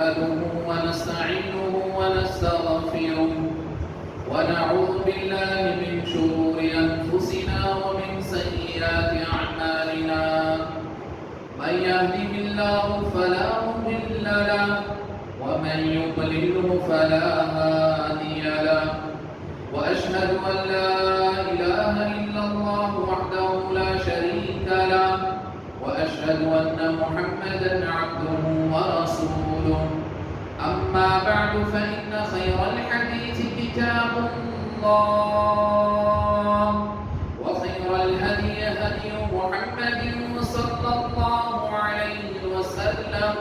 نحمده ونستعينه ونستغفره ونعوذ بالله من شرور أنفسنا ومن سيئات أعمالنا من يهده الله فلا مضل له ومن يضلله فلا هادي له وأشهد أن لا إله إلا الله وحده لا شريك له وأشهد أن محمدا عبده ورسوله أما بعد فإن خير الحديث كتاب الله وخير الهدي هدي محمد صلى الله عليه وسلم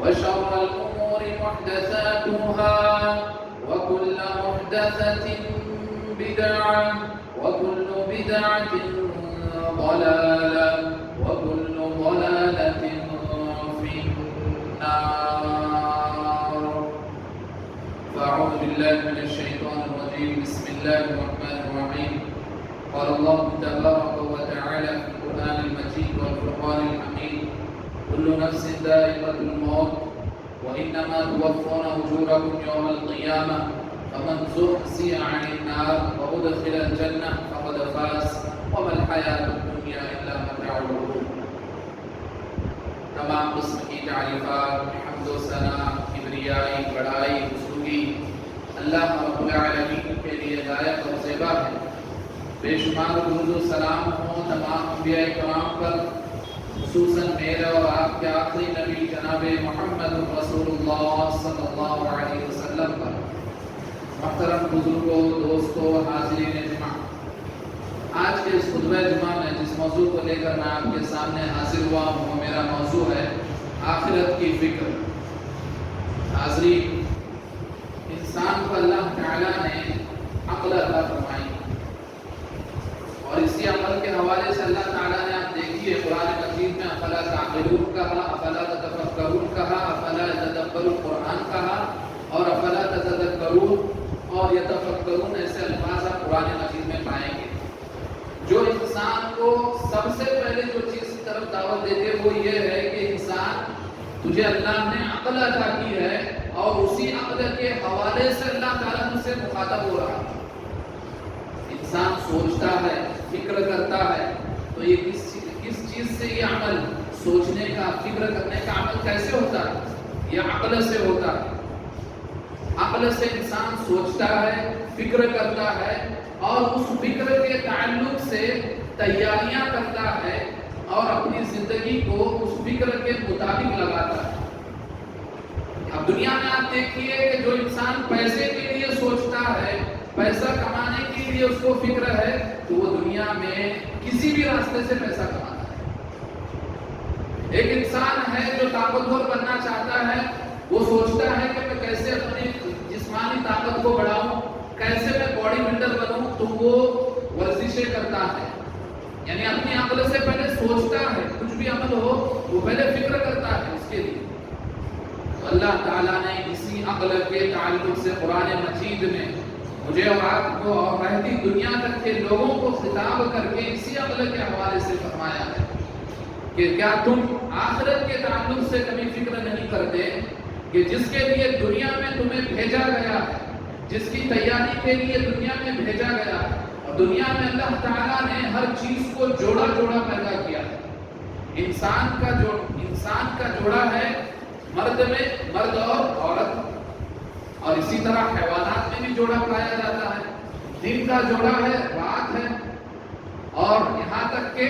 وشر الأمور محدثاتها وكل محدثة بدعة وكل بدعة ضلالة وكل ضلالة في النار. فأعوذ بالله من الشيطان الرجيم. بسم الله الرحمن الرحيم. قال الله تبارك وتعالى في القرآن المجيد والفرقان الحميد: كل نفس ذائقة الموت وإنما توفون أجوركم يوم القيامة فمن زحزح عن النار وأدخل الجنة فقد فاز وما الحياة الدنيا إلا متاع الغرور. تمام قسم کی تعریفات، حمد و ثنا، کبریائی، بڑائی، بزرگی اللہ رب العالمین کے لیے لائق اور زیبا ہے. بے شمار درود و سلام ہوں تمام انبیاء کرام پر، خصوصاً میرے اور آپ کے آخری نبی جناب محمد رسول اللہ صلی اللہ علیہ وسلم پر. محترم بزرگوں، دوستوں، حاضرین جمع، آج کے اس خطبہ جمعہ میں جس موضوع کو لے کر میں آپ کے سامنے حاضر ہوا ہوں وہ میرا موضوع ہے آخرت کی فکر. حاضرین، انسان کو اللہ تعالیٰ نے عقل عطا فرمائی اور اسی عقل کے حوالے سے اللہ تعالیٰ نے آپ دیکھیے قرآن مجید میں افلا تعقلون کہا، افلا تتفکرون کہا، افلا یتدبرون قرآن کہا اور افلا تتذکرون اور یتفکرون ایسے الفاظ آپ قرآن مجید میں پائیں گے. جو انسان کو سب سے پہلے جو چیز کی طرف دعوت دیتے وہ یہ ہے کہ انسان تجھے اللہ نے عقل عطا کی ہے اور اسی عقل کے حوالے سے اللہ تعالیٰ ان سے مخاطب ہو رہا ہے. انسان سوچتا ہے، فکر کرتا ہے، تو یہ کس چیز سے یہ عمل سوچنے کا، فکر کرنے کا عمل کیسے ہوتا ہے؟ یہ عقل سے ہوتا ہے. عقل سے انسان سوچتا ہے، فکر کرتا ہے اور اس فکر کے تعلق سے تیاریاں کرتا ہے اور اپنی زندگی کو اس فکر کے مطابق لگاتا ہے. اب دنیا میں آپ دیکھیے کہ جو انسان پیسے کے لیے سوچتا ہے، پیسہ کمانے کے لیے اس کو فکر ہے، تو وہ دنیا میں کسی بھی راستے سے پیسہ کماتا ہے. ایک انسان ہے جو طاقتور بننا چاہتا ہے، وہ سوچتا ہے کہ میں کیسے اپنی جسمانی طاقت کو بڑھاؤں، کیسے میں باڈی بلڈر بنوں، تو وہ ورزشیں کرتا ہے. یعنی اپنی عقل سے پہلے سوچتا ہے، کچھ بھی عمل ہو وہ پہلے فکر کرتا ہے اس کے لیے. تو اللہ تعالیٰ نے اسی عقل کے تعلق سے قرآن مجید میں مجھے اور آپ کو اور رہتی دنیا تک کے لوگوں کو خطاب کر کے اسی عقل کے حوالے سے فرمایا ہے کہ کیا تم آخرت کے تعلق سے کبھی فکر نہیں کرتے کہ جس کے لیے دنیا میں تمہیں بھیجا گیا ہے، جس کی تیاری کے لیے دنیا میں بھیجا گیا ہے، اور دنیا میں اللہ تعالیٰ نے ہر چیز کو جوڑا جوڑا پیدا کیا ہے. انسان کا جوڑا ہے مرد میں، مرد اور عورت، اور اسی طرح حیوانات میں بھی جوڑا پایا جاتا ہے. دن کا جوڑا ہے، رات ہے، اور یہاں تک کہ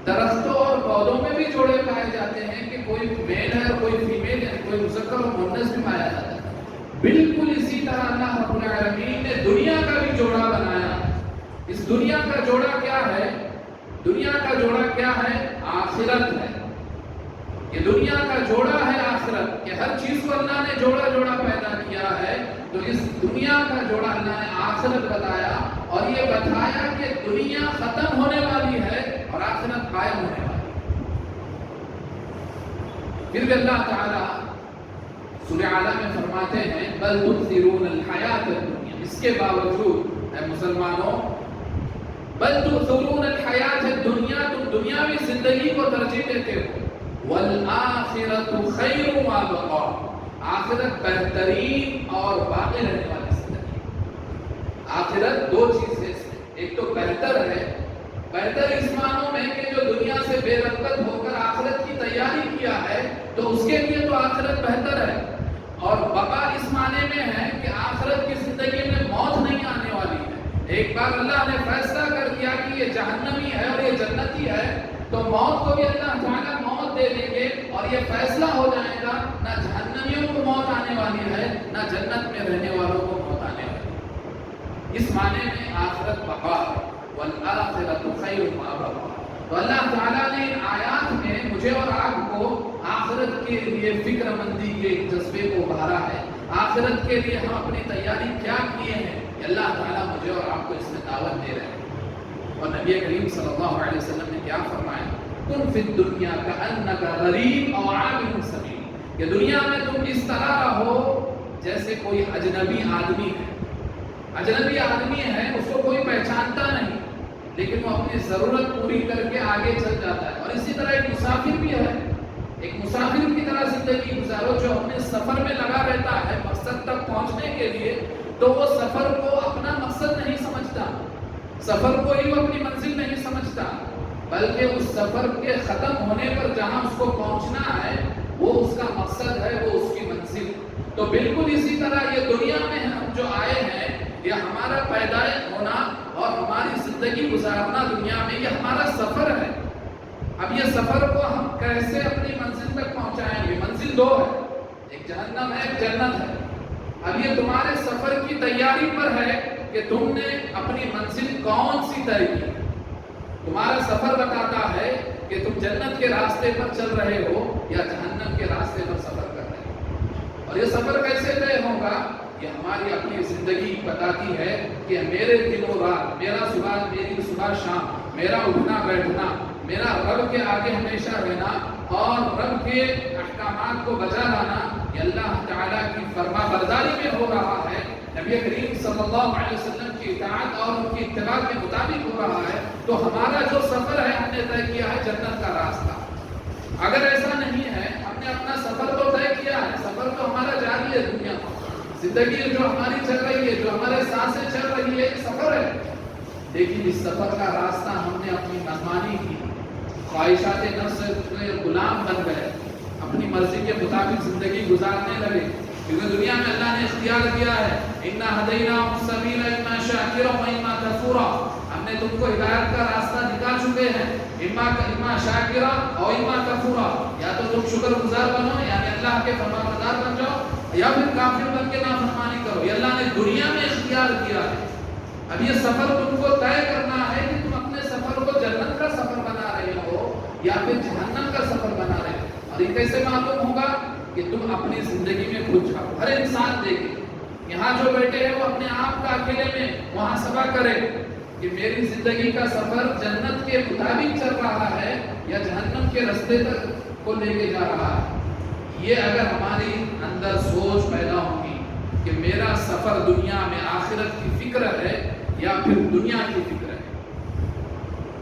درختوں اور پودوں میں بھی جوڑے پائے جاتے ہیں کہ کوئی میل ہے اور کوئی فیمیل ہے، کوئی مذکر اور مؤنث بھی پایا جاتا ہے. بالکل اسی طرح اللہ رب العالمین نے دنیا کا بھی جوڑا بنایا. اس دنیا کا جوڑا کیا ہے؟ دنیا کا جوڑا کیا ہے؟ آخرت ہے. یہ دنیا کا جوڑا ہے آخرت، کہ ہر چیز کو اللہ نے جوڑا جوڑا پیدا کیا ہے. تو اس دنیا کا جوڑا اللہ نے آخرت بتایا اور یہ بتایا کہ دنیا ختم ہونے والی ہے اور آخرت قائم ہونے والی ہے. پھر بھی اللہ تعالیٰ سورہ اعلیٰ میں فرماتے ہیں بل تؤثرون الحیات الدنیا. اس کے باوجود اے مسلمانوں، بل تؤثرون الحیات الدنیا، تم دنیاوی زندگی کو ترجیح دیتے ہو. والآخرۃ خیر وابقا، آخرت بہترین اور باقی رہنے والی زندگی. آخرت دو چیز ہے، ایک تو بہتر ہے، بہتر اس معنوں میں کہ جو دنیا سے بے رغبت ہو کر آخرت کی تیاری کیا ہے تو اس کے لیے تو آخرت بہتر ہے، اور بقا اس معنی میں ہے کہ آخرت کی زندگی میں موت نہیں آنے والی ہے. ایک بار اللہ نے فیصلہ کر دیا کہ یہ جہنمی ہے اور یہ جنتی ہے تو موت کو بھی اللہ تعالیٰ موت دے دیں گے، اور یہ فیصلہ ہو جائے گا نہ جہنمیوں کو موت آنے والی ہے نہ جنت میں رہنے والوں کو موت آنے والی ہے. اس معنی میں آخرت بقا ہے. والآخرۃ خیر وابقا. تو اللہ تعالیٰ نے ان آیات میں مجھے اور آپ کو آخرت کے لیے فکر مندی کے جذبے کو ابھارا ہے. آخرت کے لیے ہم اپنی تیاری کیا کیے ہیں کہ اللہ تعالیٰ مجھے اور آپ کو اس میں دعوت دے رہے ہیں. اور نبی کریم صلی اللہ علیہ وسلم نے کیا فرمایا؟ کن فی الدنیا کأنک غریب او عابر سبیل. کہ دنیا میں تم اس طرح رہو جیسے کوئی اجنبی آدمی ہے. اجنبی آدمی ہے، اس کو کوئی پہچانتا نہیں، لیکن وہ اپنی ضرورت پوری کر کے آگے چل جاتا ہے. اور اسی طرح ایک مسافر بھی ہے، ایک مسافر کی طرح زندگی گزارو جو اپنے سفر میں لگا رہتا ہے مقصد تک پہنچنے کے لیے. تو وہ سفر کو اپنا مقصد نہیں سمجھتا، سفر کو ہی وہ اپنی منزل نہیں سمجھتا، بلکہ اس سفر کے ختم ہونے پر جہاں اس کو پہنچنا ہے وہ اس کا مقصد ہے، وہ اس کی منزل. تو بالکل اسی طرح یہ دنیا میں ہم جو آئے ہیں، یہ ہمارا پیدائش ہونا اور ہماری زندگی گزارنا دنیا میں یہ ہمارا سفر ہے. اب یہ سفر کو ہم کیسے اپنی منزل تک پہنچائیں گے؟ منزل دو ہے، ایک جہنم ہے، ایک جنت ہے. اب یہ تمہارے سفر کی تیاری پر ہے کہ تم نے اپنی منزل کون سی طے کی. تمہارا سفر بتاتا ہے کہ تم جنت کے راستے پر چل رہے ہو یا جہنم کے راستے پر سفر کر رہے ہو. اور یہ سفر کیسے طے ہوگا؟ یہ ہماری اپنی زندگی بتاتی ہے کہ میرے دن و رات، میری صبح شام، میرا اٹھنا بیٹھنا، میرا رب کے آگے ہمیشہ رہنا اور رب کے احکامات کو بجا لانا یہ اللہ تعالیٰ کی فرما برداری میں ہو رہا ہے، نبی کریم صلی اللہ علیہ وسلم کی اطاعت اور ان کی اتباع کے مطابق ہو رہا ہے. تو ہمارا جو سفر ہے ہم نے طے کیا ہے جنت کا راستہ. اگر ایسا نہیں ہے، ہم نے اپنا سفر تو طے کیا ہے، سفر تو ہمارا جاری ہے. دنیا زندگی جو ہماری چل رہی ہے، جو ہمارے سانسیں چل رہی ہے، یہ سفر ہے. لیکن اس سفر کا راستہ ہم نے اپنی منمانی کی، خواہشات نفس کے غلام بن گئے، اپنی مرضی کے مطابق زندگی گزارنے لگے. کیونکہ دنیا میں اللہ نے اختیار دیا ہے، اِنَّا هَدَيْنَاهُ السَّبِيلَ إِمَّا شَاكِرًا وَإِمَّا كَفُورًا. ہم نے تم کو ہدایت کا راستہ دکھا چکے ہیں، اِمَّا شَاكِرًا اور اِمَّا كَفُورًا. یا تو تم شکر گزار بنو، یعنی اللہ کے فرمانبردار بن جاؤ، یا پھر کافر بن کے نافرمانی کرو. یہ اللہ نے دنیا میں اختیار کیا ہے. اب یہ سفر تم کو طے کرنا ہے کہ تم اپنے سفر کو جنت کا سفر بنا رہے ہو یا پھر جہنم کا سفر بنا رہے ہو. اور یہ کیسے معلوم ہوگا؟ کہ تم اپنی زندگی میں خود جاؤ. ہر انسان دیکھے، یہاں جو بیٹھے ہیں وہ اپنے آپ کا اکیلے میں محاسبہ کرے کہ میری زندگی کا سفر جنت کے مطابق چل رہا ہے یا جہنم کے راستے تک کو لے کے جا رہا ہے. یہ اگر ہماری اندر سوچ پیدا ہوگی کہ میرا سفر دنیا میں آخرت کی فکر ہے یا پھر دنیا کی فکر ہے.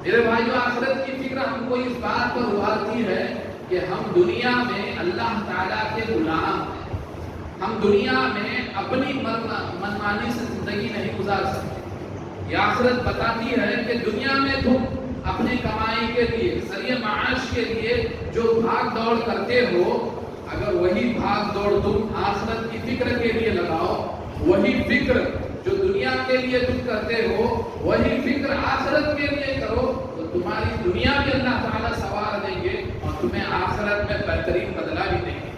میرے بھائیو، آخرت کی فکر ہم کو اس بات پر ابھارتی ہے کہ ہم دنیا میں اللہ تعالیٰ کے غلام ہیں. ہم دنیا میں اپنی منمانی سے زندگی نہیں گزار سکتے. یہ آخرت بتاتی ہے کہ دنیا میں تم اپنی کمائی کے لیے، ذریعہ معاش کے لیے جو بھاگ دوڑ کرتے ہو، اگر وہی بھاگ دوڑ تم آخرت کی فکر کے لیے لگاؤ، وہی فکر جو دنیا کے لیے تم کرتے ہو وہی فکر آخرت کے لیے کرو، تو تمہاری دنیا بھی اللہ تعالیٰ سوار دیں گے اور تمہیں آخرت میں بہترین بدلہ بھی دیں گے.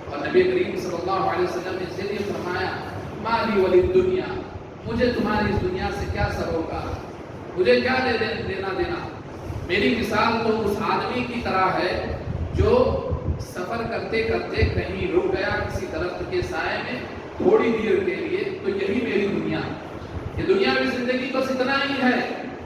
اور نبی کریم صلی اللہ علیہ وسلم نے اس لیے فرمایا، مالی ولی دنیا، مجھے تمہاری اس دنیا سے کیا سروکار، مجھے کیا لینا دینا. میری مثال تو اس آدمی کی طرح ہے جو سفر کرتے کرتے کہیں رک گیا کسی درخت کے سائے میں تھوڑی دیر کے لیے. تو یہی میری دنیا ہے. یہ دنیا کی زندگی بس اتنا ہی ہے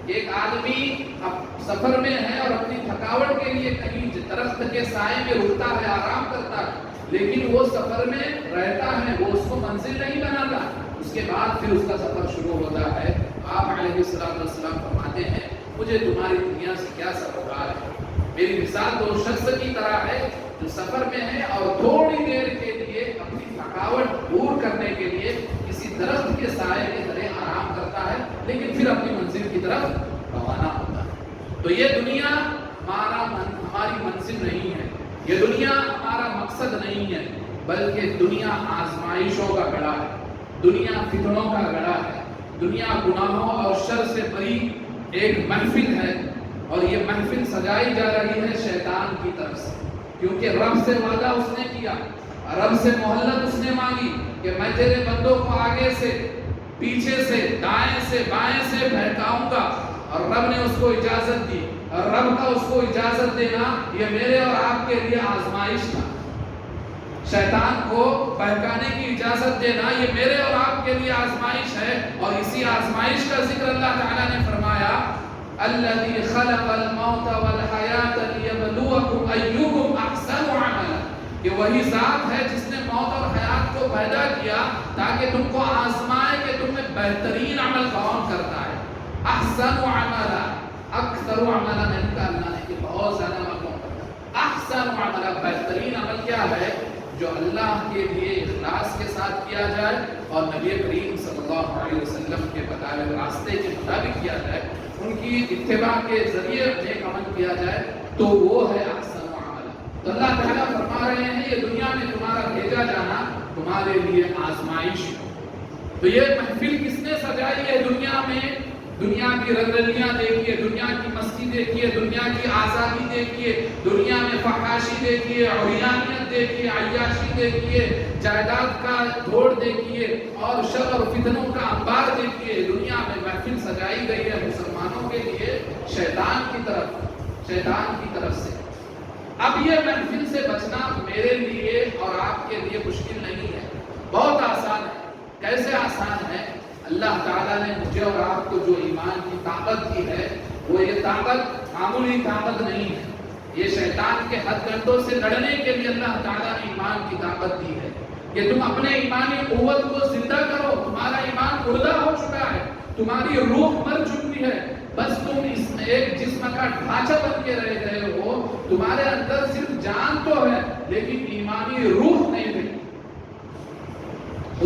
کہ ایک آدمی اب سفر میں ہے اور اپنی تھکاوٹ کے لیے کہیں درخت کے سائے میں رکتا ہے، آرام کرتا ہے، لیکن وہ سفر میں رہتا ہے، وہ اس کو منزل نہیں بناتا. اس کے بعد پھر اس کا سفر شروع ہوتا ہے. آپ علیہ السلام فرماتے ہیں، مجھے تمہاری دنیا سے کیا سروکار ہے. میری مثال تو اس شخص کی طرح ہے جو سفر میں ہیں اور تھوڑی دیر کے لیے اپنی تھکاوٹ دور کرنے کے لیے کسی درخت کے سائے کے تلے آرام کرتا ہے، لیکن پھر اپنی منزل کی طرف روانہ ہوتا ہے۔ تو یہ دنیا ہماری منزل نہیں ہے، یہ دنیا ہمارا مقصد نہیں ہے، بلکہ دنیا آزمائشوں کا گڑھا ہے، دنیا فتنوں کا گڑھا ہے، دنیا گناہوں اور شر سے بھری ایک محفل ہے، اور یہ محفل سجائی جا رہی ہے شیطان کی طرف سے، کیونکہ رب سے وعدہ اس نے کیا، رب سے مہلت اس نے مانگی کہ میں تیرے بندوں کو آگے سے، پیچھے سے، دائیں سے، بائیں سے بہکاؤں گا، اور رب نے اس کو اجازت دی، اور رب کا اس کو اجازت دینا یہ میرے اور آپ کے لیے آزمائش تھا۔ شیطان کو بہکانے کی اجازت دینا یہ میرے اور آپ کے لیے آزمائش ہے، اور اسی آزمائش کا ذکر اللہ تعالیٰ نے فرمایا الذی خلق الموت والحیات لیبلوکم ایکم احسن عملا، کہ وہی ذات ہے جس نے موت اور حیات کو پیدا کیا تاکہ تم کو آزمائے کہ تم میں بہترین عمل کون کرتا ہے۔ احسن عملا، اکثر عملا نہیں کہا اللہ نے کہ بہت زیادہ عمل کون کرتا ہے، احسن عملا، بہترین عمل کیا ہے؟ جو اللہ کے لیے اخلاص کے ساتھ کیا جائے اور نبی کریم صلی اللہ علیہ وسلم کے بتائے ہوئے راستے کے مطابق کیا جائے، ان کی اتباع کے ذریعے نیک عمل کیا جائے، تو وہ ہے احسن عمل۔ تو اللہ تعالیٰ فرما رہے ہیں یہ دنیا میں تمہارا بھیجا جانا تمہارے لیے آزمائش ہے۔ تو یہ محفل کس نے سجائی ہے دنیا میں؟ دنیا کی رنگرلیاں دیکھیے، دنیا کی مستی دیکھیے، دنیا کی آزادی دیکھیے، دنیا میں فحاشی دیکھیے، عریانیت دیکھیے، عیاشی دیکھیے، جائیداد کا دھوڑ دیکھیے، اور شر اور فتنوں کا انبار دیکھیے۔ دنیا میں محفل سجائی گئی ہے مسلمانوں کے لیے شیطان کی طرف سے۔ اب یہ محفل سے بچنا میرے لیے اور آپ کے لیے مشکل نہیں ہے، بہت آسان ہے۔ کیسے آسان ہے؟ اللہ تعالیٰ نے مجھے اور آپ کو جو ایمان کی طاقت دی ہے، وہ یہ طاقت معمولی طاقت نہیں ہے، یہ شیطان کے ہتھ کنڈوں سے لڑنے کے لیے اللہ تعالیٰ نے ایمان کی طاقت دی ہے کہ تم اپنے ایمانی قوت کو زندہ کرو۔ تمہارا ایمان مردہ ہو چکا ہے، تمہاری روح مر چکی ہے، بس تم اس میں ایک جسم کا ڈھانچہ بن کے رہ گئے ہو، تمہارے اندر صرف جان تو ہے لیکن ایمانی روح نہیں رہی۔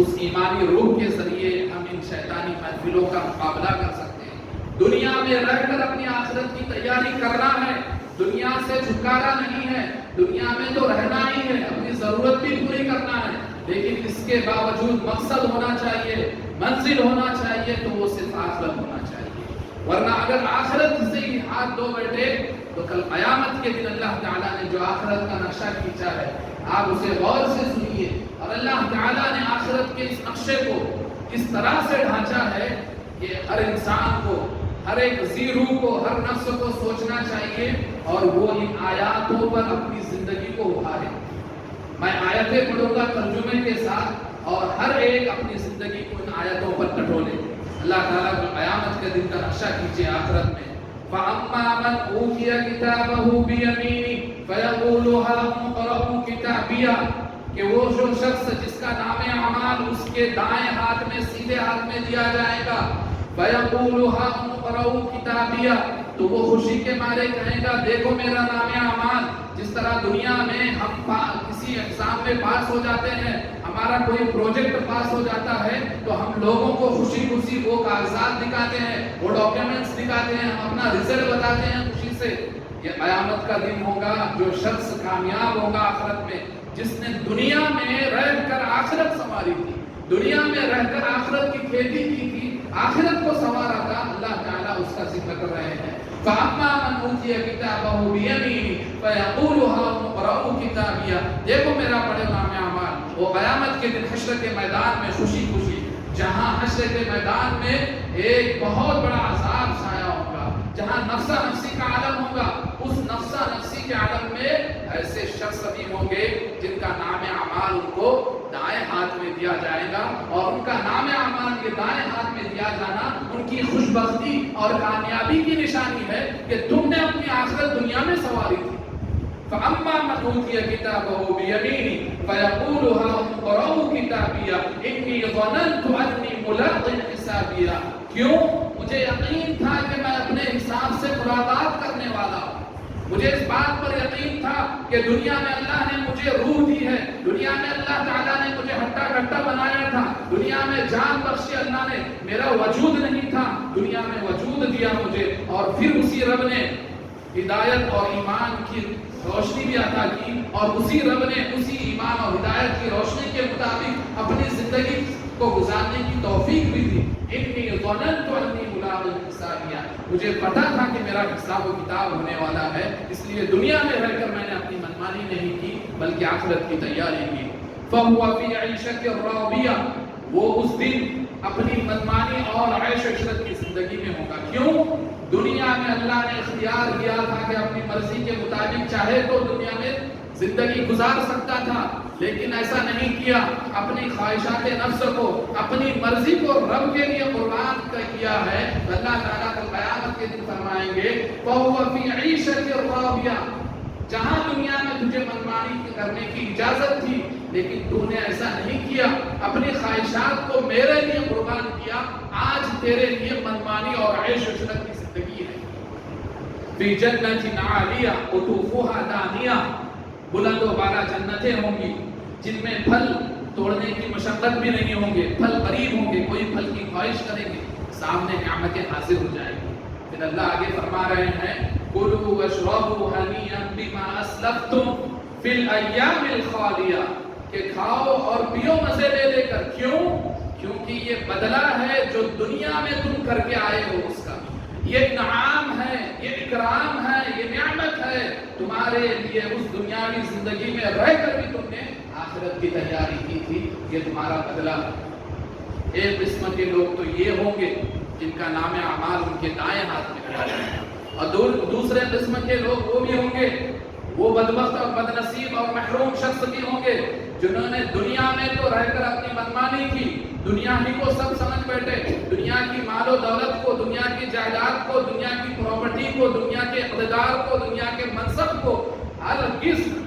اس ایمانی روح کے ذریعے ہم ان شیطانی محفلوں کا مقابلہ کر سکتے ہیں۔ دنیا میں رہ کر اپنی آخرت کی تیاری کرنا ہے، دنیا سے چھٹکارا نہیں ہے، دنیا میں تو رہنا ہی ہے، اپنی ضرورت بھی پوری کرنا ہے، لیکن اس کے باوجود مقصد ہونا چاہیے، منزل ہونا چاہیے، تو وہ صرف آخرت ہونا چاہیے۔ ورنہ اگر آخرت سے ہی ہاتھ دھو بیٹھے تو کل قیامت کے دن اللہ تعالیٰ نے جو آخرت کا نقشہ کھینچا ہے، آپ اسے غور سے سنیے، اور اللہ تعالیٰ نے آخرت کے اس نقشے کو اس طرح سے ڈھانچا ہے کہ ہر انسان کو، ہر ایک ذی روح کو، ہر نفس کو سوچنا چاہیے اور وہ ان آیاتوں پر اپنی زندگی کو ابھارے۔ میں آیتیں پڑھوں گا ترجمے کے ساتھ، اور ہر ایک اپنی زندگی کو ان آیتوں پر ٹٹولے۔ اللہ تعالیٰ کو قیامت کے دن کا نقشہ کیجیے آخرت میں۔ فَأَمَّا مَنْ أُوتِيَ كِتَابَهُ بِيَمِينِهِ فَيَقُولُ هَاؤُمُ اقْرَءُوا كِتَابِيَهْ، کہ وہ جو شخص جس کا نام اعمال اس کے دائیں ہاتھ میں، سیدھے ہاتھ میں دیا جائے گا، فَيَقُولُ هَاؤُمُ اقْرَءُوا كِتَابِيَهْ، تو وہ خوشی کے مارے کہے گا دیکھو میرا نام اعمال۔ جس طرح دنیا میں ہم کسی ایگزام میں پاس ہو جاتے ہیں، ہمارا کوئی پروجیکٹ پاس ہو جاتا ہے، تو ہم لوگوں کو خوشی خوشی وہ کاغذات دکھاتے ہیں، وہ ڈاکیومنٹس دکھاتے ہیں، ہم اپنا رزلٹ بتاتے ہیں خوشی سے۔ یہ قیامت کا دن ہوگا، جو شخص کامیاب ہوگا آخرت میں، جس نے دنیا میں رہ کر آخرت سنواری تھی، دنیا میں رہ کر آخرت کی کھیتی کی تھی، آخرت کو سنوارا تھا، اللہ تعالیٰ اس کا ذکر کر رہے ہیں۔ فَأَمَّا مَنْ أُوتِيَ كِتَابَهُ بِيَمِينِهِ فَيَقُولُ هَاؤُمُ اقْرَءُوا كِتَابِيَهْ، دیکھو میرا پڑھے نام اعمال۔ وہ قیامت کے دن حشر کے میدان میں خوشی خوشی، جہاں حشر کے میدان میں ایک بہت بڑا عذاب سایہ ہوگا، جہاں نفسا نفسی کا عالم ہوگا، اس نفسا نفسی کے عالم میں ایسے شخص بھی ہوں گے جن کا نام اعمال ان کو دائیں ہاتھ میں دیا جائے گا، اور ان کا نام اعمال یہ دائیں ہاتھ میں دیا جانا ان کی خوش بختی اور کامیابی کی نشانی ہے کہ تم نے اپنی آخرت دنیا میں سنواری تھی۔ فَأَمَّا مَنْ أُوتِيَ كِتَابَهُ بِيَمِينِهِ فَيَقُولُ هَاؤُمُ اقْرَءُوا كِتَابِيَهْ إِنِّي ظَنَنْتُ أَنِّي مُلَاقٍ حِسَابِيَهْ، کیوں؟ مجھے یقین تھا کہ میں اپنے حساب سے ملاقات کرنے والا ہوں، مجھے اس بات پر یقین تھا کہ دنیا میں اللہ نے مجھے روح دی ہے، دنیا میں اللہ تعالیٰ نے مجھے ہٹا کٹا بنایا تھا، دنیا میں جان بخشی اللہ نے، میرا وجود نہیں تھا، دنیا میں وجود دیا مجھے، اور پھر اسی رب نے ہدایت اور ایمان کی روشنی بھی عطا کی، اور اسی رب نے اسی ایمان اور ہدایت کی روشنی کے مطابق اپنی زندگی کو گزارنے کی توفیق بھی دی۔ انی ظننت انی ملاق حسابیا، مجھے پتا تھا کہ میرا حساب و کتاب ہونے والا ہے، اس لیے دنیا میں رہ کر میں نے اپنی منمانی نہیں کی بلکہ آخرت کی تیاری کی۔ فَهُوَ فِي عِيشَةٍ رَاضِيَةٍ، وہ اس دن اپنی منمانی اور عیش و عشرت کی زندگی میں ہوگا۔ کیوں؟ دنیا میں اللہ نے اختیار کیا تھا کہ اپنی مرضی کے مطابق چاہے تو دنیا میں زندگی گزار سکتا تھا، لیکن ایسا نہیں کیا، اپنی خواہشات نفس کو، اپنی مرضی کو رب کے لیے قربان کیا ہے۔ اللہ تعالیٰ کل قیامت کے دن فرمائیں گے فَهُوَ فِي عِيشَةٍ رَاضِيَةٍ، جہاں دنیا میں تجھے منمانی کرنے کی اجازت تھی لیکن تو نے ایسا نہیں کیا، اپنی خواہشات کو میرے لیے قربان کیا، آج تیرے لیے منمانی اور عیش و عشرت کی زندگی ہے۔ فِي جَنَّةٍ عَالِيَةٍ قُطُوفُهَا دَانِيَةٌ، بلند و بالا جنتیں ہوں گی جن میں پھل توڑنے کی مشقت بھی نہیں ہوں گے، پھل قریب ہوں گے، کوئی پھل کی خواہش کریں گے سامنے نعمتیں حاضر ہو جائیں گی۔ پھر اللہ آگے فرما رہے ہیں کُلُوا وَاشْرَبُوا هَنِيئًا بِمَا أَسْلَفْتُمْ فِي الْأَيَّامِ الْخَالِيَةِ، کہ کھاؤ اور پیو مزے لے لے کر۔ کیوں؟ کیونکہ یہ بدلہ ہے جو دنیا میں تم کر کے آئے ہو اس کا، یہ انعام ہے، یہ اکرام ہے، یہ نعمت ہے تمہارے لیے اس دنیاوی زندگی میں رہ کر بھی تم نے آخرت کی تیاری کی تھی، یہ تمہارا بدلہ ہے۔ ایک قسم کے لوگ تو یہ ہوں گے جن کا نام اعمال ان کے دائیں ہاتھ میں رکھا جائے گا، اور دوسرے قسم کے لوگ وہ بھی ہوں گے، وہ بدبخت اور بدنصیب اور محروم شخص بھی ہوں گے جنہوں نے دنیا میں تو رہ کر اپنی منمانی کی، دنیا ہی کو سب سمجھ بیٹھے، دنیا کی مال و دولت کو، دنیا کی جائیداد کو، دنیا کی پراپرٹی کو، دنیا کے اقتدار کو، دنیا کے منصب کو، ہر قسم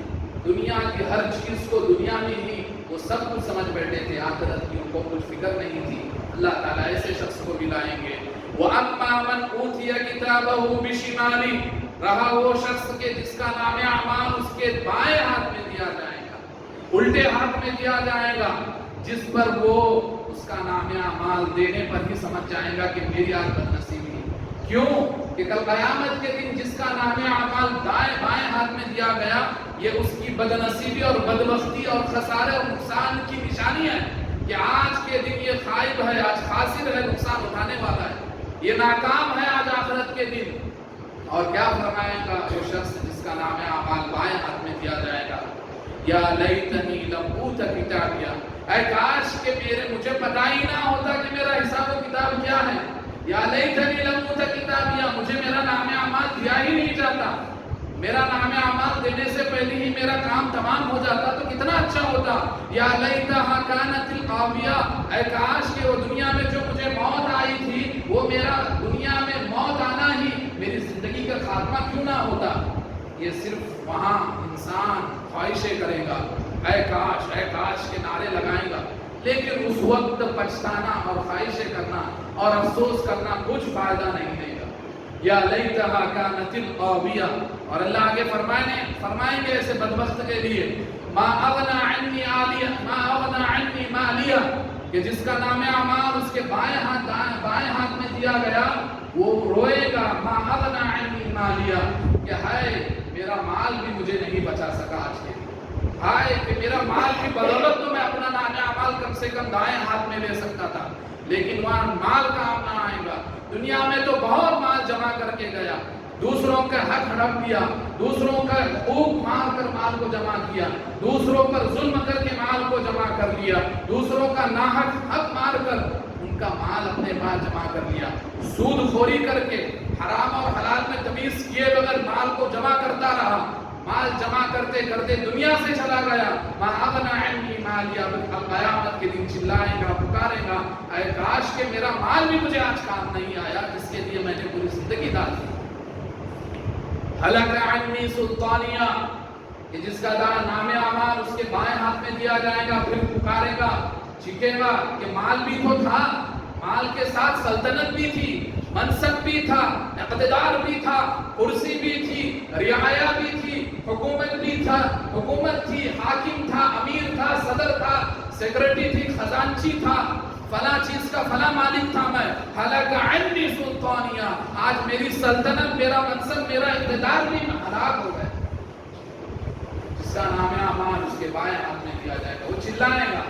دنیا کی ہر چیز کو دنیا میں ہی وہ سب کچھ سمجھ بیٹھے تھے، آخرت کی ان کو کچھ فکر نہیں تھی۔ اللہ تعالیٰ ایسے شخص کو بھی لائیں گے وَأَمَّا مَنْ أُوتِيَ كِتَابَهُ بِشِمَالِهِ، رہا وہ شخص کے جس کا نام اعمال اس کے بائیں ہاتھ میں دیا جائے گا، الٹے ہاتھ میں دیا جائے گا، جس پر وہ اس کا نام اعمال دینے پر ہی سمجھ جائے گا کہ میری آج بدنصیبی ہے۔ کیوں کہ کل قیامت کے دن جس کا نام اعمال دائیں بائیں ہاتھ میں دیا گیا، یہ اس کی بدنصیبی اور بدبختی اور خسارے اور نقصان کی نشانی ہے کہ آج کے دن یہ خائب ہے، آج خاسر ہے، نقصان اٹھانے والا ہے، یہ ناکام ہے آج آخرت کے دن۔ اور کیا فرمائے گا وہ شخص جس کا نام اعمال بائیں ہاتھ میں دیا جائے گا، یا لیتنی لم اوت کتابیا، اے کاش کہ مجھے پتا ہی نہ ہوتا کہ میرا حساب و کتاب کیا ہے، یا لیتنی لم اوت کتابیا، مجھے میرا نام اعمال دیا ہی نہیں جاتا، میرا نام اعمال دینے سے پہلے ہی میرا کام تمام ہو جاتا تو کتنا اچھا ہوتا۔ یا لیتہا کانت القاضیہ، اے کاش کہ وہ دنیا میں جو مجھے موت آئی تھی وہ میرا دنیا میں موت آنا ہی میری زندگی کا خاتمہ کیوں نہ ہوتا۔ یہ صرف وہاں انسان خواہشیں کرے گا، اے کاش کے نعرے لگائے گا، لیکن اس وقت پچھتانا اور خواہشیں کرنا اور افسوس کرنا کچھ فائدہ نہیں دے گا۔ یا لیتہا کانت القاضیہ، اور اللہ آگے فرمائیں گے ایسے بدبخت کے لیے ما اغنی عنی مالیہ، کہ جس کا نام اعمال اس کے بائیں ہاتھ میں دیا گیا وہ روئے گا، ما اغنی عنی مالیہ، کہ ہائے میرا مال بھی مجھے نہیں بچا سکا آج کے دن، ہائے کہ میرا مال کی بدولت تو میں اپنا نام اعمال کم سے کم دائیں ہاتھ میں لے سکتا تھا، لیکن وہاں مال کام نہ آئے گا۔ دنیا میں تو بہت مال جمع کر کے گیا، دوسروں کا حق ہڑپ لیا، دوسروں کا حقوق مار کر مال کو جمع کیا، دوسروں پر ظلم کر کے مال کو جمع کر لیا، دوسروں کا ناحق حق مار کر ان کا مال اپنے پاس جمع کر لیا، سود خوری کر کے حرام اور حلال میں تمیز کیے بغیر مال کو جمع کرتا رہا، مال جمع کرتے کرتے دنیا سے چلا گیا، ما اغنی عنی مالیہ، قیامت کے دن چلائے گا، پکارے گا، اے کاش کہ میرا مال بھی مجھے آج کام نہیں آیا جس کے لیے میں نے پوری زندگی ڈال دی۔ ہلک عنی سلطانیہ، کہ جس کا نام اعمال اس کے بائیں ہاتھ میں دیا جائے گا، پھر پکارے گا، چیخے گا کہ مال بھی تو تھا، مال کے ساتھ سلطنت بھی تھی، منصب بھی تھا، اقتدار بھی تھا، کرسی بھی تھی، رعایا بھی تھی، حکومت بھی تھا، حکومت تھی، حاکم تھا، امیر تھا، صدر تھا، سیکرٹری تھی، خزانچی تھا، فلاں چیز کا فلاں مالک تھا میں، حلق عنی سلطانیہ، آج میری سلطنت، میرا منصب، میرا اقتدار بھی ہلاک ہو گئے۔ جس کا نام امان اس کے بائیں ہاتھ میں دیا جائے گا، وہ چلائے گا۔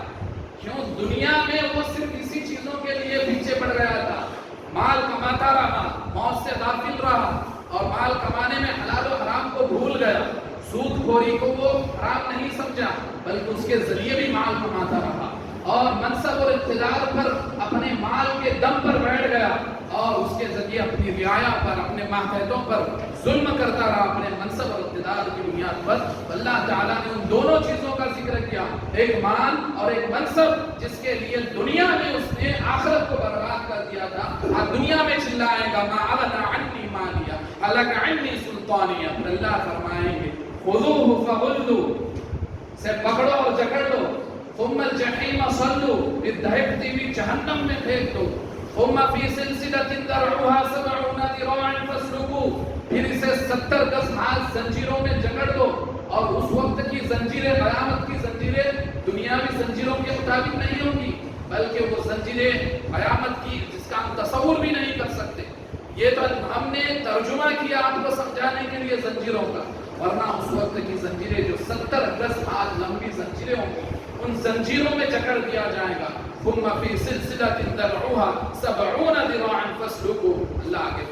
کیوں؟ دنیا میں وہ صرف اسی چیزوں کے لیے پیچھے پڑ گیا تھا، مال کماتا رہا، موت سے غافل رہا، اور مال کمانے میں حلال و حرام کو بھول گیا، سود خوری کو وہ حرام نہیں سمجھا بلکہ اس کے ذریعے بھی مال کماتا رہا، اور منصب اور اقتدار پر اپنے مال کے دم پر بیٹھ گیا، اور اس کے ذریعے اپنی رعایا پر، اپنے ماتحتوں پر ظلم کرتا رہا اپنے منصب اور اقتدار کی بنیاد پر۔ اللہ تعالیٰ نے ان دونوں چیزوں کا ذکر کیا، ایک مال اور ایک منصب، جس کے لیے دنیا میں اس نے آخرت کو برباد کر دیا تھا، آج دنیا میں چلائے گا ما اغنی عنی مالیہ حلق عنی سلطانیہ۔ پھر اللہ فرمائیں گے خذوہ فغلوا، سے پکڑو اور جکڑ لو، ثم الجحیم صلوا، پھر دہکتی ہوئی جہنم میں پھینک دو، ثم فی سلسلۃ ذرعها 70 ذراعا فاسلکوہ، پھر اسے 70 گز ہاتھ زنجیروں میں جکڑ دو۔ اور اس وقت کی زنجیریں، قیامت کی زنجیریں دنیاوی زنجیروں کے مطابق نہیں ہوں گی، بلکہ وہ زنجیریں قیامت کی جس کا ہم تصور بھی نہیں کر سکتے۔ یہ تو ہم نے ترجمہ کیا آپ کو سمجھانے کے لیے زنجیروں کا، ورنہ اس وقت کی زنجیریں جو 70 گز ہاتھ لمبی زنجیریں ہوں گی، ان زنجیروں میں جکڑ دیا جائے گا۔ ثم فی سلسلۃ ذرعها 70 ذراعا فاسلکوہ، اللہ آگے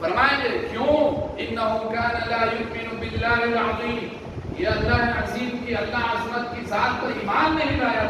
فرمائیں گے کیوں؟ انہ کان لا یؤمن باللہ العظیم، یہ اللہ عظیم کی، اللہ عظمت کی ذات پر ایمان نہیں لایا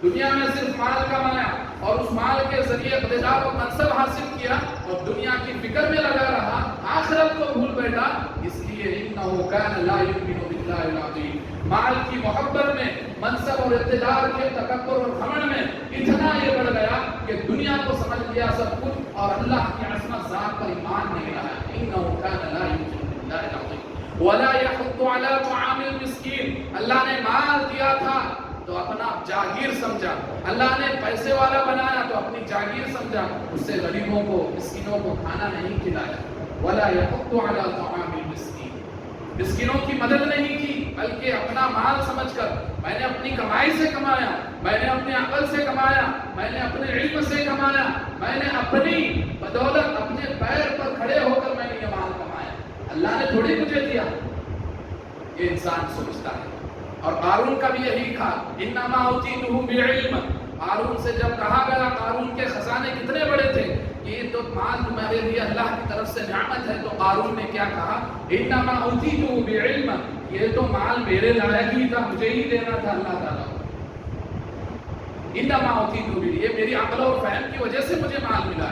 دنیا میں صرف مال کمایا اور اس مال کے ذریعے اقتدار و منصب حاصل کیا اور دنیا کی فکر میں لگا رہا، آخرت کو بھول بیٹھا۔ اس لیے انہ کان لا یؤمن باللہ العظیم، مال کی محبت میں، منصب اور اقتدار کے تکبر اور گھمنڈ میں اتنا یہ بڑھ گیا کہ دنیا کو سمجھ لیا سب کچھ اور اللہ کی عظمت ذات پر ایمان نہیں لایا۔ انہ کان لا یؤمن باللہ العظیم ولا یحض علی طعام المسکین، اللہ نے مال دیا تھا تو اپنا جاگیر سمجھا، اللہ نے پیسے والا بنایا تو اپنی جاگیر سمجھا، اس سے غریبوں کو، مسکینوں کو کھانا نہیں کھلایا۔ ولا یحض علی طعام المسکین، مسکینوں کی مدد نہیں کی بلکہ اپنا مال سمجھ کر میں نے اپنی کمائی سے کمایا، میں نے اپنے عقل سے کمایا، میں نے اپنے علم سے کمایا، میں نے اپنی بدولت اپنے پیر پر کھڑے ہو کر میں نے یہ مال کمایا، اللہ نے تھوڑی مجھے دیا۔ یہ انسان سوچتا ہے، اور قارون کا بھی یہی تھا، انما اوتیتہ بعلم، قارون سے جب کہا گیا قارون کے خزانے کتنے بڑے تھے، یہ تو مال تمہارے لیے اللہ کی طرف سے نعمت ہے، تو قارون نے کیا کہا، انما اوتیتہ بعلم، یہ تو مال میرے لائق ہی تھا، مجھے ہی دینا تھا اللہ تعالیٰ۔ انما اوتیتہ بعلم، یہ میری عقل اور فہم کی وجہ سے مجھے مال ملا،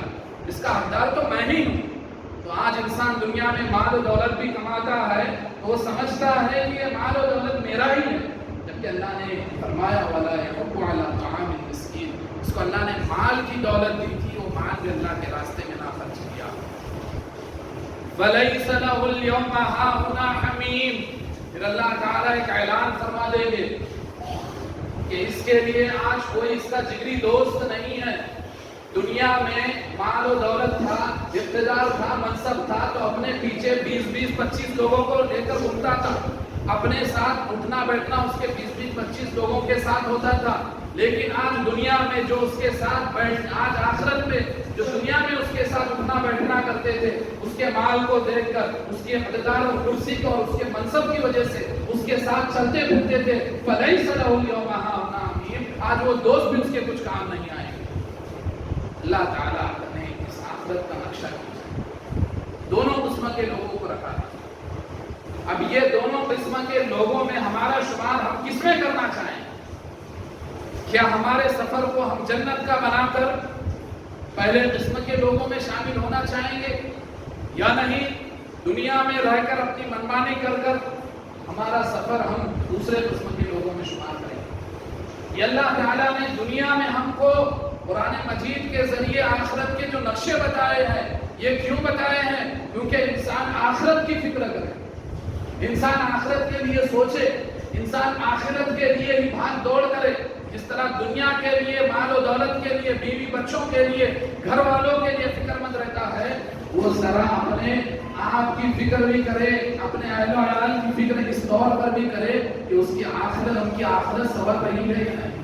اس کا حقدار تو میں ہی ہوں۔ تو آج انسان دنیا میں مال و دولت بھی کماتا ہے تو وہ سمجھتا ہے کہ یہ مال و دولت میرا ہی ہے، جبکہ اللہ نے فرمایا وَلَا يَحُضُّ عَلَىٰ طَعَامِ الْمِسْكِينِ، اس کو اللہ نے مال کی دولت دی تھی، وہ مال بھی اللہ کے راستے میں نہ خرچ کیا۔ فَلَيْسَ لَهُ الْيَوْمَ هَاهُنَا حَمِيمٌ، پھر اللہ تعالیٰ ایک اعلان فرما دیں گے کہ اس کے لیے آج کوئی اس کا جگری دوست نہیں ہے۔ دنیا میں مال و دولت تھا، اقتدار تھا، منصب تھا تو اپنے پیچھے 20-25 لوگوں کو لے کر گھومتا تھا، اپنے ساتھ اٹھنا بیٹھنا اس کے 20-25 لوگوں کے ساتھ ہوتا تھا، لیکن آج دنیا میں جو اس کے ساتھ آج آخرت میں جو دنیا میں اس کے ساتھ اٹھنا بیٹھنا کرتے تھے، اس کے مال کو دیکھ کر، اس کے اقتدار اور کرسی کو اور اس کے منصب کی وجہ سے اس کے ساتھ چلتے پھرتے تھے، فَلَيْسَ لَهُ الْيَوْمَ هَاهُنَا حَمِيمٌ، آج وہ دوست بھی اس کے کچھ کام نہیں آئے۔ اللہ تعالیٰ نے اس آخرت کا نقشہ کیا، دونوں قسم کے لوگوں کو رکھا تھا۔ اب یہ دونوں قسم کے لوگوں میں ہمارا شمار ہم کس میں کرنا چاہیں؟ کیا ہمارے سفر کو ہم جنت کا بنا کر پہلے قسم کے لوگوں میں شامل ہونا چاہیں گے، یا نہیں دنیا میں رہ کر اپنی منمانی کر کر ہمارا سفر ہم دوسرے قسم کے لوگوں میں شمار کریں گے؟ یہ اللہ تعالیٰ نے دنیا میں ہم کو قرآن مجید کے ذریعے آخرت کے جو نقشے بتائے ہیں، یہ کیوں بتائے ہیں؟ کیونکہ انسان آخرت کی فکر کرے، انسان آخرت کے لیے سوچے، انسان آخرت کے لیے ہی بھاگ دوڑ کرے، جس طرح دنیا کے لیے، مال و دولت کے لیے، بیوی بچوں کے لیے، گھر والوں کے لیے فکر مند رہتا ہے، وہ ذرا اپنے آپ کی فکر بھی کرے، اپنے اہل و عیال کی فکر اس طور پر بھی کرے کہ اس کی آخرت، ان کی آخرت سنور رہی ہے یا نہیں۔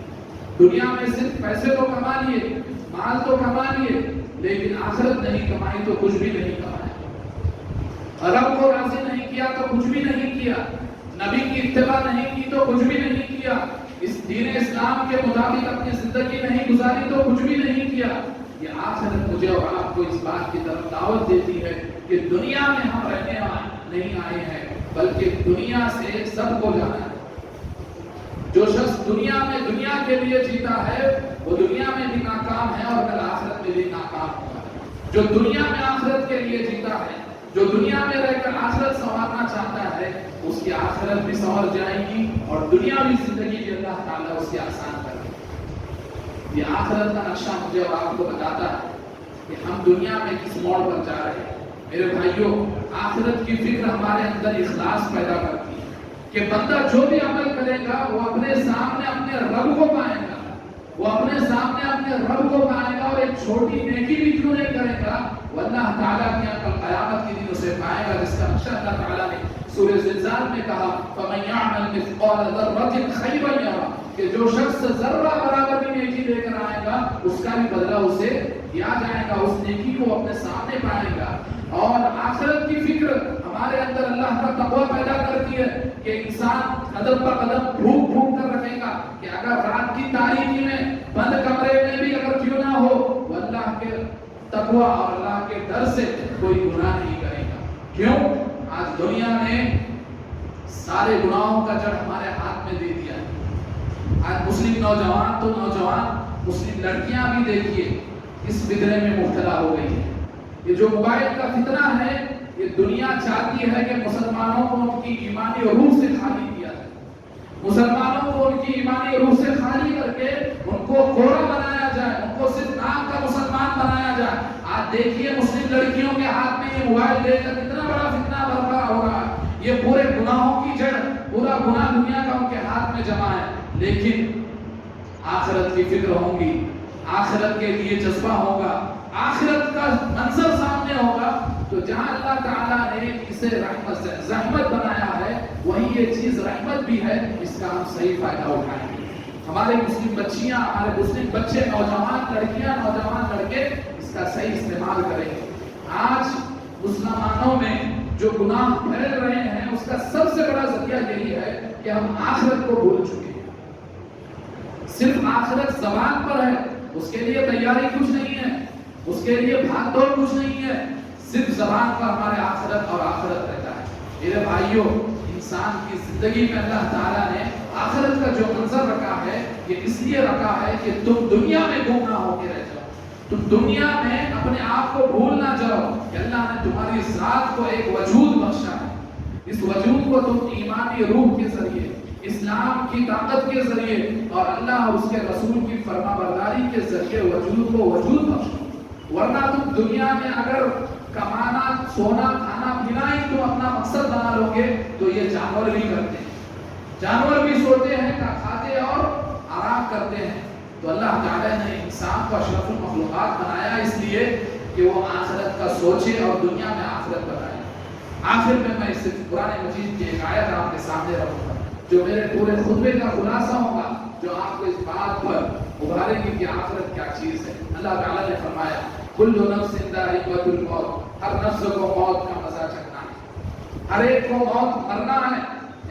دنیا میں صرف پیسے تو کما لیے، مال تو کما لیے، لیکن آخرت نہیں کمائی تو کچھ بھی نہیں کمایا۔ رب کو راضی نہیں کیا تو کچھ بھی نہیں کیا، نبی کی اتباع نہیں کی تو کچھ بھی نہیں کیا، اس دین اسلام کے مطابق اپنی زندگی نہیں گزاری تو کچھ بھی نہیں کیا۔ یہ آخرت مجھے اور آپ کو اس بات کی طرف دعوت دیتی ہے کہ دنیا میں ہم رہنے نہیں آئے ہیں، بلکہ دنیا سے سب کو جانا ہے۔ جو شخص دنیا میں دنیا کے لیے جیتا ہے وہ دنیا میں بھی ناکام ہے اور کل آخرت میں بھی ناکام ہوگا۔ جو دنیا میں آخرت کے لیے جیتا ہے، جو دنیا میں رہ کر آخرت سنوارنا چاہتا ہے، اس کی آخرت بھی سنور جائے گی اور دنیاوی زندگی بھی اللہ تعالیٰ اس کی آسان کر دے گا۔ یہ آخرت کا نقشہ مجھے اور آپ کو بتاتا ہے کہ ہم دنیا میں کس موڑ پر جا رہے ہیں۔ میرے بھائیوں، آخرت کی فکر ہمارے اندر اخلاص پیدا کرتی ہے کہ بندہ جو بھی عمل کرے گا وہ اپنے سامنے اپنے رب کو پائے گا، وہ اپنے سامنے اپنے رب کو پائے گا، اور ایک چھوٹی نیکی بھی کیوں نہیں کرے گا وہ اللہ تعالیٰ کی کل قیامت کے دن اسے پائے گا، جس کا نقشہ اللہ تعالیٰ نے سورہ زلزال میں کہا فَمَن يَعْمَلْ مِثْقَالَ ذَرَّةٍ خَيْرًا يَرَهُ، کہ جو شخص ذرہ برابر بھی نیکی لے کر آئے گا اس کا بھی بدلہ اسے دیا جائے گا، اس نیکی کو اپنے سامنے پائے گا۔ اور آخرت کی فکر ہمارے اندر اللہ کا تقوی پیدا کرتی ہے کہ انسان قدم پر قدم بھوک بھوک کر رکھے گا کہ اگر رات کی تاریکی میں بند کمرے میں بھی اگر کیوں نہ ہو وہ اللہ کے تقوی اور اللہ کے ڈر سے کوئی گناہ نہیں کرے گا۔ کیوں؟ آج دنیا نے سارے گناہوں کا جڑ ہمارے ہاتھ میں دے دیا ہے۔ آج مسلم نوجوان تو نوجوان، مسلم لڑکیاں بھی دیکھیے اس فتنے میں مبتلا ہو گئی ہیں۔ یہ جو موبائل کا فتنہ ہے، یہ دنیا چاہتی ہے کہ مسلمانوں کو ان کی ایمانی روح سے خالی کیا جائے، مسلمانوں کو ان کی ایمانی روح سے خالی کر کے ان کو کورا بنایا جائے، ان کو صرف نام کا مسلمان بنایا جائے۔ آج دیکھیے مسلم لڑکیوں کے ہاتھ میں یہ موبائل دے کر کتنا بڑا فتنہ برپا ہو رہا ہے۔ یہ پورے گناہوں کی جڑ، پورا گناہ دنیا کا ان کے ہاتھ میں جمع ہے۔ لیکن آخرت کی فکر ہوگی، آخرت کے لیے جذبہ ہوگا، آخرت کا منظر سامنے ہوگا، تو جہاں اللہ تعالیٰ نے اسے رحمت سے زحمت بنایا ہے وہی یہ چیز رحمت بھی ہے، اس کا ہم صحیح فائدہ اٹھائیں گے۔ ہمارے مسلم بچیاں، ہمارے مسلم بچے، نوجوان لڑکیاں، نوجوان لڑکے اس کا صحیح استعمال کریں۔ آج مسلمانوں میں جو گناہ پھیل رہے ہیں اس کا سب سے بڑا ذریعہ یہی ہے کہ ہم آخرت کو بھول چکے ہیں۔ صرف آخرت زبان پر ہے، اس کے لیے تیاری کچھ نہیں ہے، اس کے لیے بھاگ دوڑ کچھ نہیں ہے، صرف زبان پر ہمارے آخرت اور آخرت رہتا ہے۔ میرے بھائیوں، انسان کی زندگی میں اللہ تعالیٰ نے آخرت کا جو منظر رکھا ہے یہ اس لیے رکھا ہے کہ تم دنیا میں گم نہ ہو کے رہ جاؤ، تم دنیا میں اپنے آپ کو بھول نہ جاؤ کہ اللہ نے تمہاری ذات کو ایک وجود بخشا ہے۔ اس وجود کو تم ایمانی روح کے ذریعے، اسلام کی طاقت کے ذریعے اور اللہ اور اس کے رسول کی فرما برداری کے ذریعے وجود کو وجود بخشو، ورنہ تم دنیا میں اگر کمانا، سونا، کھانا پینا ہی تم اپنا مقصد بنا لو گے تو یہ جانور بھی کرتے ہیں، جانور بھی سوتے ہیں، کھاتے اور آرام کرتے ہیں۔ تو اللہ تعالیٰ نے انسان کو اشرف المخلوقات بنایا اس لیے کہ وہ آخرت کا سوچے اور دنیا میں آخرت بنائے۔ آخر میں میں اس قرآن مجید کی ایک آیت آپ کے سامنے رکھوں گا جو میرے پورے خطبے کا خلاصہ ہوگا، جو آپ کو اس بات پر ابھارے گی کہ آخرت کیا چیز ہے۔ اللہ تعالیٰ نے فرمایا کل نفس ذائقۃ الموت، ہر نفس کو موت کا مزہ چکھنا ہے، ہر ایک کو موت مرنا ہے،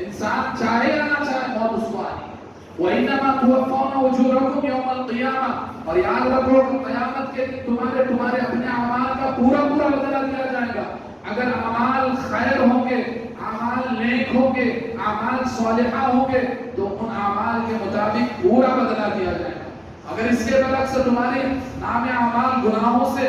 انسان چاہے یا نہ چاہے موت اس کو آنی ہے۔ وَإِنَّمَا تُوَفَّوْنَ أُجُورَكُمْ يَوْمَ الْقِيَامَةِ، اور یاد رکھو کہ قیامت کے دن تمہارے اپنے اعمال کا پورا بدلہ دیا جائے گا۔ اگر اعمال خیر ہوں گے، اعمال نیک ہوں گے، اعمال صالحہ ہوں گے تو ان اعمال کے مطابق پورا بدلہ دیا جائے گا۔ اگر اس کے برعکس تمہارے نام اعمال گناہوں سے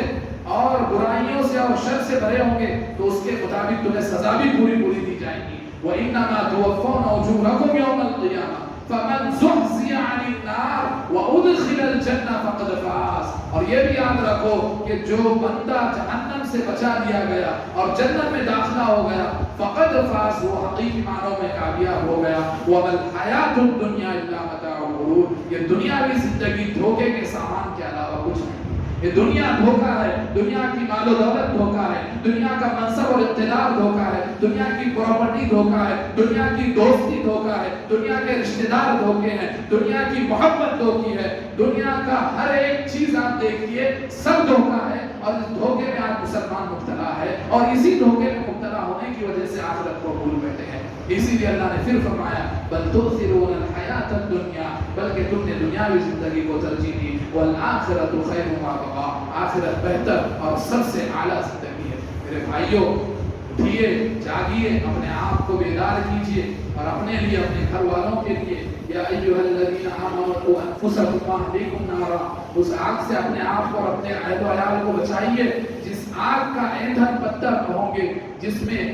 اور برائیوں سے اور شر سے بھرے ہوں گے تو اس کے مطابق تمہیں سزا بھی پوری دی جائے گی۔ وَإِنَّمَا تُوَفَّوْنَ أُجُورَكُمْ يَوْمَ الْقِيَامَةِ، فمن زحزح عن النار وادخل الجنہ فقد فاز. اور یہ بھی یاد رکھو کہ جو بندہ جہنم سے بچا دیا گیا اور جنت میں داخلہ ہو گیا فقد فاز، وہ حقیقی معنوں میں کامیاب ہو گیا. وما الحیات الدنیا الا متاع الغرور. یہ دنیاوی زندگی دھوکے کے سامان کے علاوہ کچھ نہیں. یہ دنیا دھوکا ہے، دنیا کی مال و دولت دھوکا ہے، دنیا کا منصب اور اقتدار دھوکا ہے، دنیا کی پراپرٹی دھوکا ہے، دنیا کی دوستی دھوکا ہے، دنیا کے رشتہ دار دھوکے ہیں، دنیا کی محبت دھوکی ہے، دنیا کا ہر ایک چیز آپ دیکھیے سب دھوکا ہے. اور اس دھوکے میں آج مسلمان مبتلا ہے اور اسی دھوکے میں مبتلا ہونے کی وجہ سے آخرت کو بھول بیٹھے ہیں. اسی لیے اللہ نے پھر فرمایا بل تؤثرون الحیات الدنیا، بلکہ تم نے دنیاوی زندگی کو ترجیح دی. والآخرۃ خیر وابقیٰ، آخرت بہتر اور سب سے اعلیٰ زندگی ہے. میرے بھائیوں اٹھیے، جاگیے، اپنے آپ کو بیدار کیجیے اور اپنے لیے، اپنے گھر والوں کے لیے یا ایھا الذین آمنوا قوا انفسکم واہلیکم نارا، اس آگ سے اپنے آپ کو اور اپنے اہل و عیال کو بچائیے جس آگ کا ایندھن پتھر ہوں گے، جس میں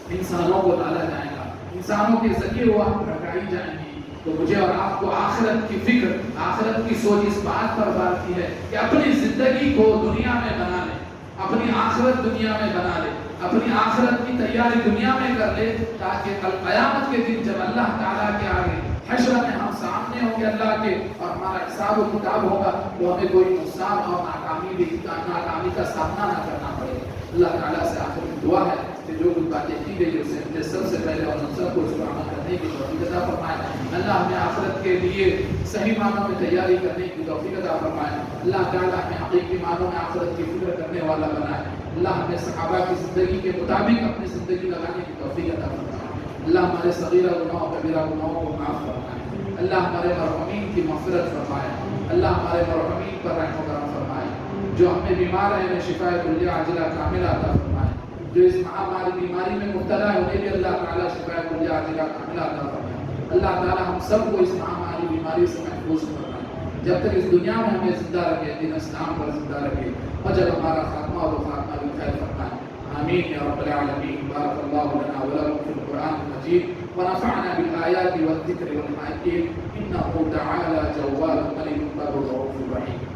انسانوں کو ڈالا جائے گا، انسانوں کے ذریعے وہ آگ بھڑکائی جائیں گی. تو مجھے اور آپ کو آخرت کی فکر، آخرت کی سوچ اس بات پر بارتی ہے کہ اپنی زندگی کو دنیا میں بنا لیں، اپنی آخرت دنیا میں بنا لیں، اپنی آخرت کی تیاری دنیا میں کر لے، تاکہ کل قیامت کے دن جب اللہ تعالیٰ کے آگے حشر میں ہم سامنے ہوں گے اللہ کے اور ہمارا حساب و کتاب ہوگا تو ہمیں کوئی نقصان اور ناکامی کا سامنا نہ کرنا پڑے. اللہ تعالیٰ سے آخر میں دعا ہے کہ جو کچھ باتیں کی گئی اسے مجھے سب سے پہلے اور ہم سب کو اس پر عمل کرنے کی توفیق عطا فرمائے. اللہ ہمیں آخرت کے لیے صحیح معنوں میں تیاری کرنے کی توفیق عطا فرمائے. اللہ تعالیٰ ہمیں حقیقی معنوں میں آخرت کی فکر کرنے والا بنائے. اللہ ہمیں صحابہ کی زندگی کے مطابق اپنی زندگی لگانے کی توفیق عطا فرمائے. اللہ ہمارے صغیرہ گناہوں کبیرہ گناہوں کو معاف فرمائے. اللہ ہمارے مرحومین کی مغفرت فرمائے. اللہ ہمارے مرحومین پر رحم و کرم فرمائے. جو ہمیں بیمار ہیں انہیں شفاء کلیہ عاجلہ کاملہ عطا فرمائے. جو اس مہاماری بیماری میں مبتلا ہے انہیں بھی اللہ تعالیٰ شفاء کلیہ عاجلہ کاملہ عطا فرمائے. اللہ تعالیٰ ہم سب کو اس مہاماری بیماری سے محفوظ فرمائے. جب تک اس دنیا میں ہمیں زندہ رکھے، دین اسلام پر زندہ رکھے، اور جب ہمارا خاتمہ اور خاتمہ بالخیر فرمائے. آمین یا رب العالمین. بارک اللہ لنا ولکم فی القرآن المجید ونفعنا بالآیات والذکر والحکیم انہ تعالی جواد ملک بر رؤوف رحیم.